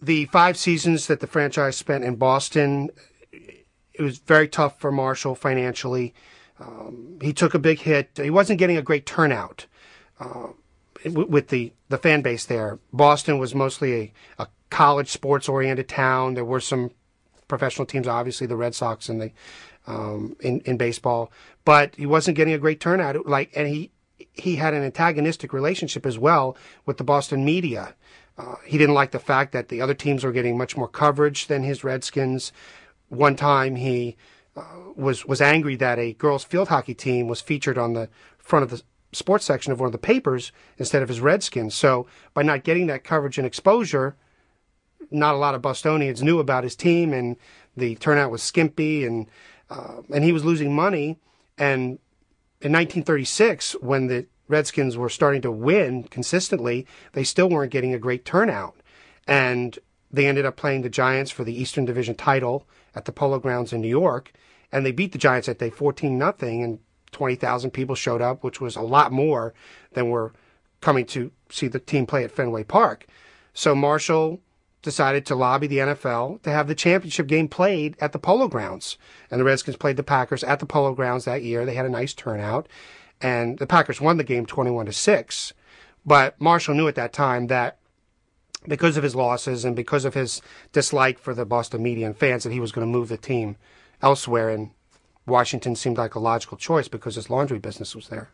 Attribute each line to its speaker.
Speaker 1: the 5 seasons that the franchise spent in Boston, it was very tough for Marshall financially. He took a big hit. He wasn't getting a great turnout with the fan base there. Boston was mostly a college sports-oriented town. There were some professional teams, obviously the Red Sox and the in baseball, but he wasn't getting a great turnout. And he had an antagonistic relationship as well with the Boston media. He didn't like the fact that the other teams were getting much more coverage than his Redskins. One time he was angry that a girls' field hockey team was featured on the front of the sports section of one of the papers instead of his Redskins. So by not getting that coverage and exposure, not a lot of Bostonians knew about his team, and the turnout was skimpy, and he was losing money. And in 1936, when the Redskins were starting to win consistently, they still weren't getting a great turnout. And they ended up playing the Giants for the Eastern Division title at the Polo Grounds in New York, and they beat the Giants that day 14-0, and 20,000 people showed up, which was a lot more than were coming to see the team play at Fenway Park. So Marshall decided to lobby the NFL to have the championship game played at the Polo Grounds. And the Redskins played the Packers at the Polo Grounds that year. They had a nice turnout, and the Packers won the game 21-6. But Marshall knew at that time that because of his losses and because of his dislike for the Boston media and fans, that he was going to move the team elsewhere, and Washington seemed like a logical choice because his laundry business was there.